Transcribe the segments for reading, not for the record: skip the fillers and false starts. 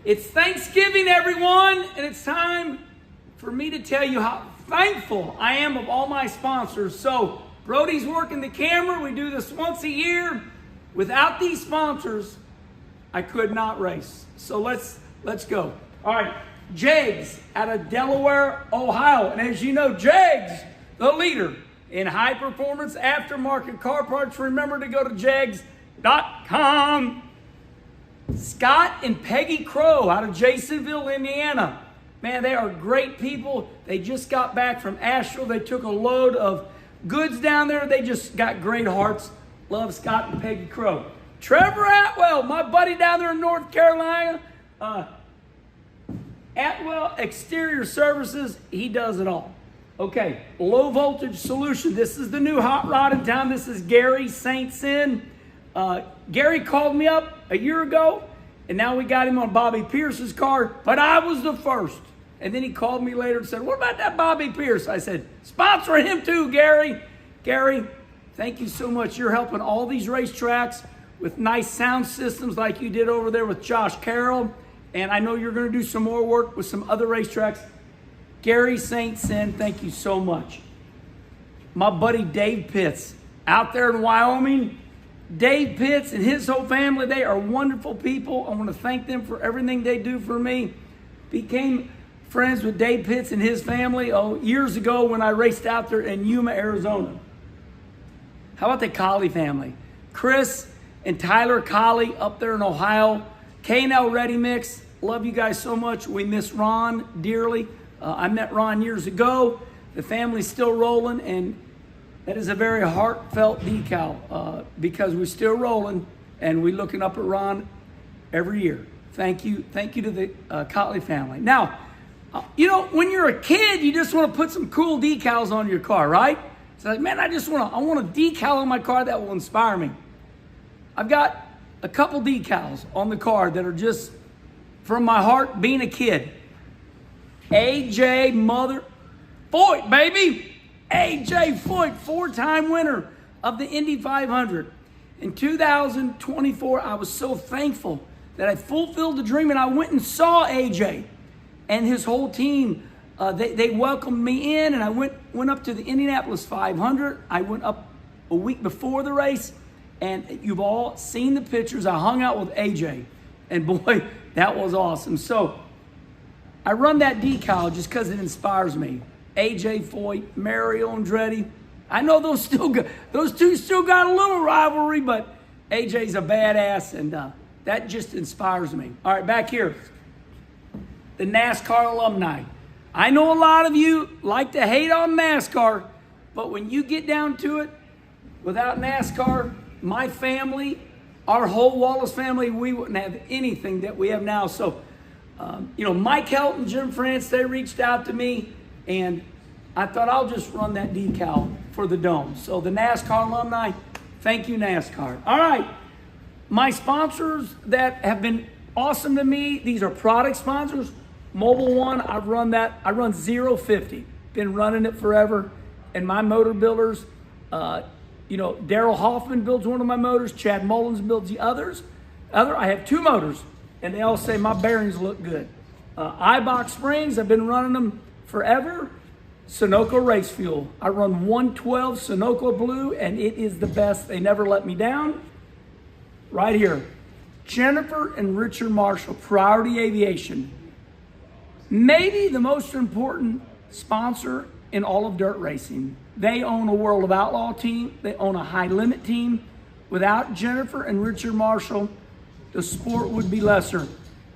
It's Thanksgiving, everyone, and it's time for me to tell you how thankful I am of all my sponsors. So, Brody's working the camera. We do this once a year. Without these sponsors, I could not race. So let's go. All right, JEGS out of Delaware, Ohio. And as you know, JEGS, the leader in high performance aftermarket car parts. Remember to go to jegs.com. Scott and Peggy Crow out of Jasonville, Indiana. Man, they are great people. They just got back from Asheville. They took a load of goods down there. They just got great hearts. Love Scott and Peggy Crow. Trevor Atwell, my buddy down there in North Carolina. Atwell Exterior Services, he does it all. Okay, low voltage solution. This is the new hot rod in town. This is Gary St. Cyr. Gary called me up a year ago, and now we got him on Bobby Pierce's car, but I was the first. And then he called me later and said, what about that Bobby Pierce? I said, sponsor him too, Gary. Gary, thank you so much. You're helping all these racetracks with nice sound systems like you did over there with Josh Carroll. And I know you're going to do some more work with some other racetracks. Gary St. Cyr, thank you so much. My buddy Dave Pitts out there in Wyoming. Dave Pitts and his whole family, they are wonderful people. I want to thank them for everything they do for me. Became friends with Dave Pitts and his family years ago when I raced out there in Yuma, Arizona. How about the Colley family? Chris and Tyler Colley up there in Ohio. K&L Ready Mix, love you guys so much. We miss Ron dearly. I met Ron years ago. The family's still rolling, and that is a very heartfelt decal because we're still rolling, and we're looking up at Ron every year. Thank you to the Colley family. Now, you know, when you're a kid, you just want to put some cool decals on your car, right? It's like, man, I want a decal on my car that will inspire me. I've got a couple decals on the car that are just from my heart being a kid. AJ Mother Foyt, baby. AJ Foyt, 4-time winner of the Indy 500. In 2024, I was so thankful that I fulfilled the dream, and I went and saw AJ and his whole team. They welcomed me in, and I went up to the Indianapolis 500. I went up a week before the race, and you've all seen the pictures. I hung out with AJ, and boy, that was awesome. So I run that decal just because it inspires me. AJ Foyt, Mario Andretti. I know those two still got a little rivalry, but AJ's a badass, and that just inspires me. All right, back here, the NASCAR alumni. I know a lot of you like to hate on NASCAR, but when you get down to it, without NASCAR, my family, our whole Wallace family, we wouldn't have anything that we have now. So, you know, Mike Helton, Jim France, they reached out to me, and I thought I'll just run that decal for the dome. So the NASCAR alumni, thank you, NASCAR. All right, my sponsors that have been awesome to me, these are product sponsors. Mobile One, I run 050. Been running it forever. And my motor builders, you know, Daryl Hoffman builds one of my motors. Chad Mullins builds the others. I have 2 motors, and they all say my bearings look good. iBox Springs, I've been running them forever. Sunoco Race Fuel. I run 112 Sunoco Blue, and it is the best. They never let me down. Right here, Jennifer and Richard Marshall, Priority Aviation. Maybe the most important sponsor in all of dirt racing. They own a World of Outlaw team. They own a high limit team. Without Jennifer and Richard Marshall, the sport would be lesser.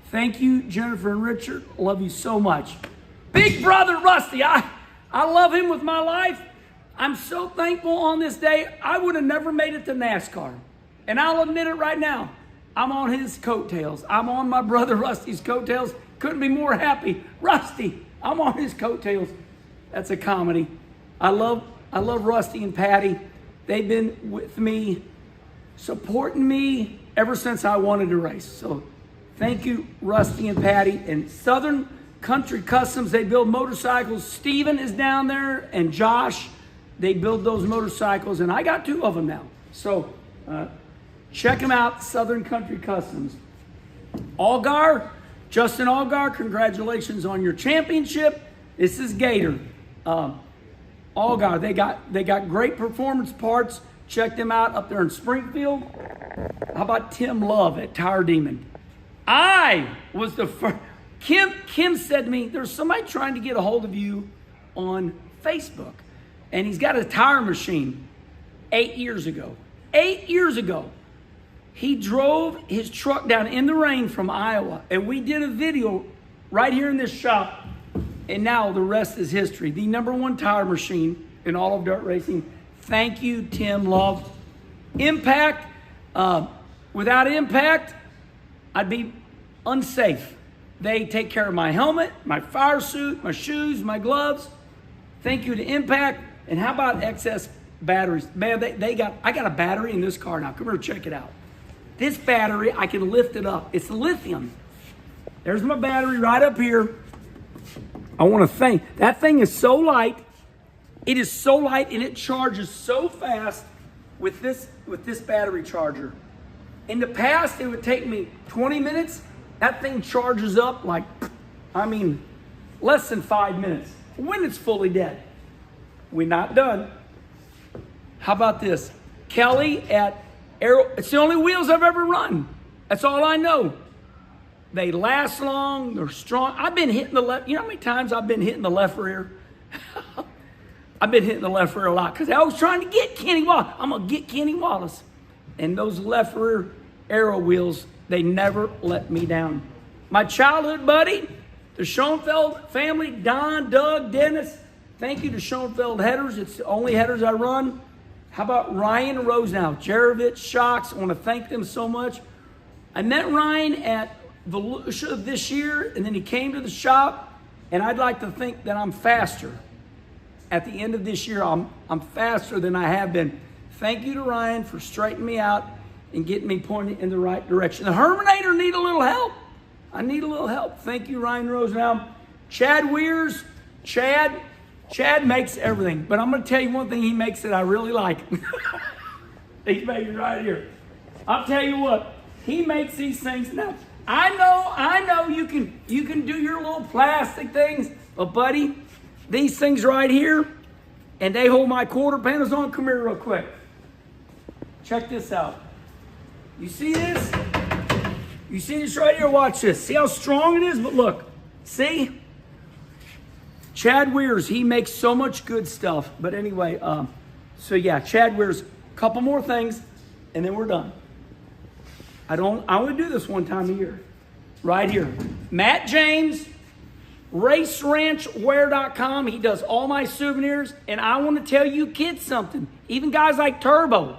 Thank you, Jennifer and Richard. Love you so much. Big brother Rusty, I love him with my life. I'm so thankful on this day. I would have never made it to NASCAR. And I'll admit it right now. I'm on his coattails. I'm on my brother Rusty's coattails. Couldn't be more happy. Rusty, I'm on his coattails. That's a comedy. I love Rusty and Patty. They've been with me, supporting me ever since I wanted to race. So thank you, Rusty and Patty. And Southern Country Customs, they build motorcycles. Steven is down there, and Josh, they build those motorcycles, and I got 2 of them now. So check them out, Southern Country Customs. Algar Justin Allgaier, congratulations on your championship. This is Gator. Allgaier, they got great performance parts. Check them out up there in Springfield. How about Tim Love at Tire Demon? I was the first. Kim said to me, there's somebody trying to get a hold of you on Facebook. And he's got a tire machine. 8 years ago. 8 years ago. He drove his truck down in the rain from Iowa. And we did a video right here in this shop. And now the rest is history. The #1 tire machine in all of dirt racing. Thank you, Tim Love. Impact. Without Impact, I'd be unsafe. They take care of my helmet, my fire suit, my shoes, my gloves. Thank you to Impact. And how about XS batteries? Man, I got a battery in this car now. Come here, check it out. This battery, I can lift it up. It's lithium. There's my battery right up here. I want to thank. That thing is so light. It is so light and it charges so fast with this battery charger. In the past, it would take me 20 minutes. That thing charges up like, less than 5 minutes when it's fully dead. We're not done. How about this? Kelly at Aero, it's the only wheels I've ever run. That's all I know. They last long, they're strong. I've been hitting the left, you know how many times I've been hitting the left rear? I've been hitting the left rear a lot because I was trying to get Kenny Wallace. I'm going to get Kenny Wallace. And those left rear Aero wheels, they never let me down. My childhood buddy, the Schoenfeld family, Don, Doug, Dennis. Thank you to Schoenfeld headers. It's the only headers I run. How about Ryan Rosenau, Jarovich, Shocks? I want to thank them so much. I met Ryan at Volusia this year, and then he came to the shop, and I'd like to think that I'm faster. At the end of this year, I'm faster than I have been. Thank you to Ryan for straightening me out and getting me pointed in the right direction. The Herminator need a little help. I need a little help. Thank you, Ryan Rosenau. Chad Weirs, Chad makes everything, but I'm going to tell you one thing he makes that I really like. He's making right here. I'll tell you what, he makes these things now. I know you can do your little plastic things, but buddy, these things right here, and they hold my quarter panels on. Come here real quick. Check this out. You see this? You see this right here? Watch this. See how strong it is? But look, see? Chad Weirs, he makes so much good stuff. But anyway, so yeah, Chad Weirs, couple more things, and then we're done. I only do this one time a year. Right here. Matt James, RaceRanchWear.com. He does all my souvenirs, and I want to tell you kids something. Even guys like Turbo.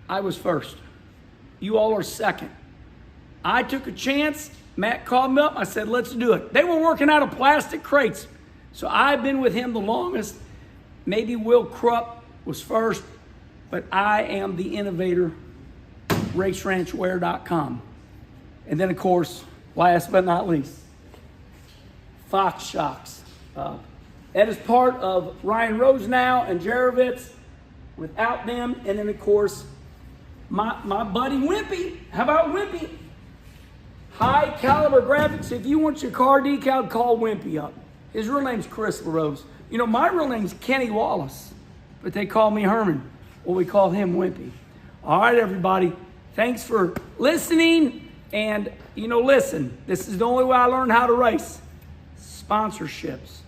I was first. You all are second. I took a chance. Matt called me up. I said, let's do it. They were working out of plastic crates. So I've been with him the longest. Maybe Will Krupp was first, but I am the innovator, RaceRanchWear.com. And then, of course, last but not least, Fox Shocks. That is part of Ryan Rosenau and Jarovitz. Without them, and then, of course, my buddy Wimpy. How about Wimpy? High Caliber Graphics. If you want your car decaled, call Wimpy up. His real name's Chris LaRose. You know, my real name's Kenny Wallace, but they call me Herman. Well, we call him Wimpy. All right, everybody. Thanks for listening. And, you know, listen, this is the only way I learned how to race. Sponsorships,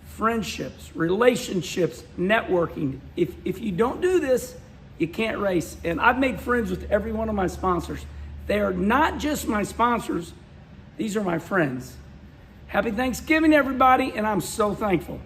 friendships, relationships, networking. If you don't do this, you can't race. And I've made friends with every one of my sponsors. They are not just my sponsors. These are my friends. Happy Thanksgiving, everybody, and I'm so thankful.